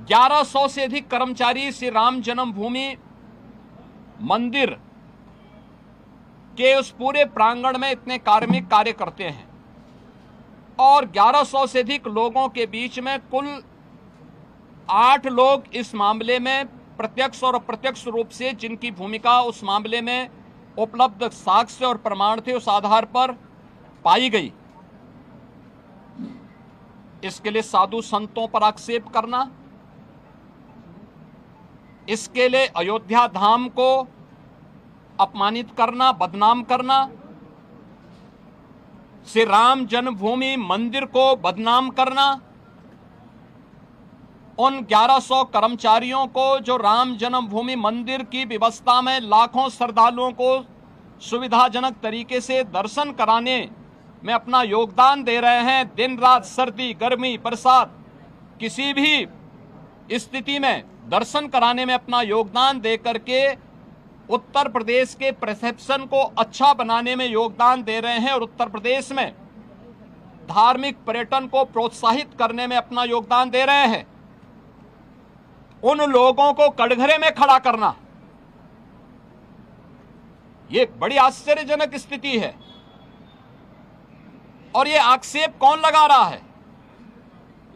1100 से अधिक कर्मचारी श्री राम जन्मभूमि मंदिर के उस पूरे प्रांगण में इतने कार्मिक कार्य करते हैं और 1100 से अधिक लोगों के बीच में कुल 8 लोग इस मामले में प्रत्यक्ष और अप्रत्यक्ष रूप से जिनकी भूमिका उस मामले में उपलब्ध साक्ष्य और प्रमाण थे उस आधार पर पाई गई। इसके लिए साधु संतों पर आक्षेप करना, इसके लिए अयोध्या धाम को अपमानित करना, बदनाम करना, श्री राम जन्मभूमि मंदिर को बदनाम करना, उन 1100 कर्मचारियों को जो राम जन्मभूमि मंदिर की व्यवस्था में लाखों श्रद्धालुओं को सुविधाजनक तरीके से दर्शन कराने में अपना योगदान दे रहे हैं, दिन रात सर्दी गर्मी बरसात किसी भी स्थिति में दर्शन कराने में अपना योगदान दे करके उत्तर प्रदेश के परसेप्शन को अच्छा बनाने में योगदान दे रहे हैं और उत्तर प्रदेश में धार्मिक पर्यटन को प्रोत्साहित करने में अपना योगदान दे रहे हैं, उन लोगों को कटघरे में खड़ा करना, ये बड़ी आश्चर्यजनक स्थिति है। और ये आक्षेप कौन लगा रहा है?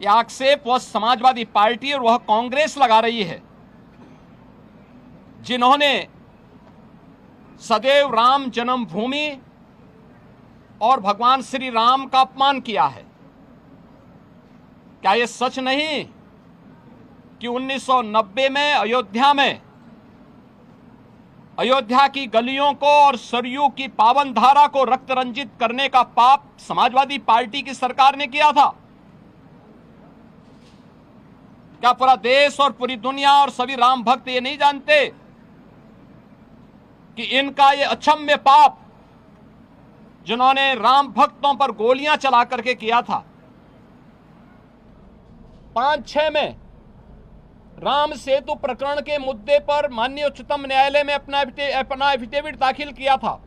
ये आक्षेप वह समाजवादी पार्टी और वह कांग्रेस लगा रही है, जिन्होंने सदैव राम जन्मभूमि और भगवान श्री राम का अपमान किया है। क्या यह सच नहीं कि 1990 में अयोध्या की गलियों को और सरयू की पावन धारा को रक्त रंजित करने का पाप समाजवादी पार्टी की सरकार ने किया था? क्या पूरा देश और पूरी दुनिया और सभी राम भक्त ये नहीं जानते कि इनका ये अक्षम्य पाप जिन्होंने राम भक्तों पर गोलियां चला करके किया था? 5-6 में राम सेतु प्रकरण के मुद्दे पर माननीय उच्चतम न्यायालय में अपना एफिडेविट दाखिल किया था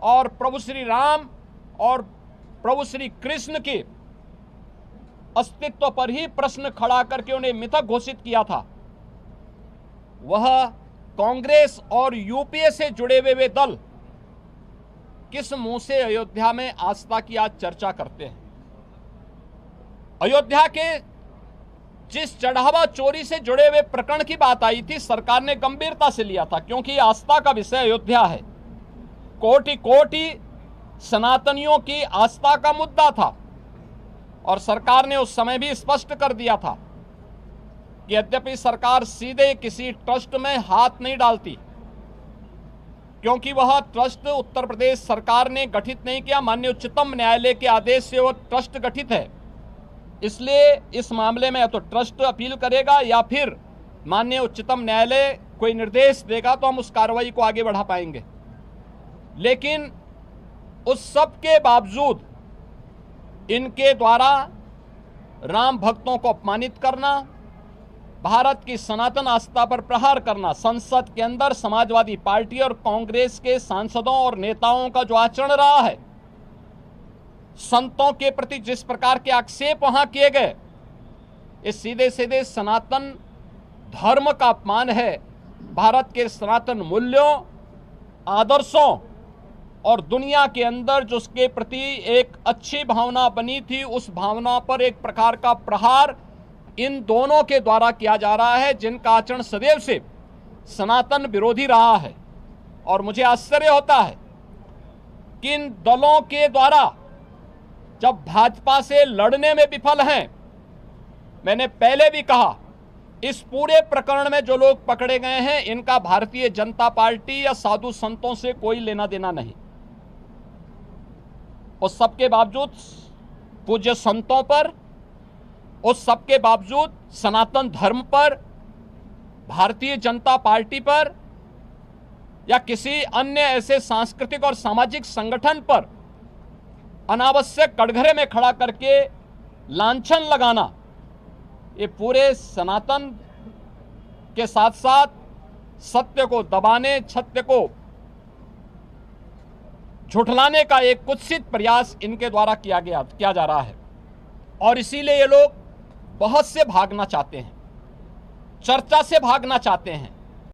और प्रभु श्री राम और प्रभु श्री कृष्ण के अस्तित्व पर ही प्रश्न खड़ा करके उन्हें मिथक घोषित किया था। वह कांग्रेस और यूपीए से जुड़े हुए दल किस मुंह से अयोध्या में आस्था की आज चर्चा करते हैं? अयोध्या के जिस चढ़ावा चोरी से जुड़े हुए प्रकरण की बात आई थी, सरकार ने गंभीरता से लिया था, क्योंकि आस्था का विषय अयोध्या है। कोटि कोटि सनातनियों की आस्था का मुद्दा था और सरकार ने उस समय भी स्पष्ट कर दिया था कि यद्यपि सरकार सीधे किसी ट्रस्ट में हाथ नहीं डालती, क्योंकि वह ट्रस्ट उत्तर प्रदेश सरकार ने गठित नहीं किया, माननीय उच्चतम न्यायालय के आदेश से वह ट्रस्ट गठित है। इसलिए इस मामले में या तो ट्रस्ट अपील करेगा या फिर माननीय उच्चतम न्यायालय कोई निर्देश देगा तो हम उस कार्रवाई को आगे बढ़ा पाएंगे। लेकिन उस सब के बावजूद इनके द्वारा राम भक्तों को अपमानित करना, भारत की सनातन आस्था पर प्रहार करना, संसद के अंदर समाजवादी पार्टी और कांग्रेस के सांसदों और नेताओं का जो आचरण रहा है, संतों के प्रति जिस प्रकार के आक्षेप वहां किए गए, इस सीधे सीधे सनातन धर्म का अपमान है। भारत के सनातन मूल्यों, आदर्शों और दुनिया के अंदर जो उसके प्रति एक अच्छी भावना बनी थी, उस भावना पर एक प्रकार का प्रहार इन दोनों के द्वारा किया जा रहा है, जिनका आचरण सदैव से सनातन विरोधी रहा है। और मुझे आश्चर्य होता है कि इन दलों के द्वारा जब भाजपा से लड़ने में विफल हैं, मैंने पहले भी कहा, इस पूरे प्रकरण में जो लोग पकड़े गए हैं इनका भारतीय जनता पार्टी या साधु संतों से कोई लेना देना नहीं। उस सबके बावजूद पूज्य संतों पर, उस सबके बावजूद सनातन धर्म पर, भारतीय जनता पार्टी पर या किसी अन्य ऐसे सांस्कृतिक और सामाजिक संगठन पर अनावश्यक कटघरे में खड़ा करके लांछन लगाना, ये पूरे सनातन के साथ साथ सत्य को दबाने, सत्य को झुठलाने का एक कुत्सित प्रयास इनके द्वारा किया जा रहा है। और इसीलिए ये लोग बहुत से भागना चाहते हैं। चर्चा से भागना चाहते हैं।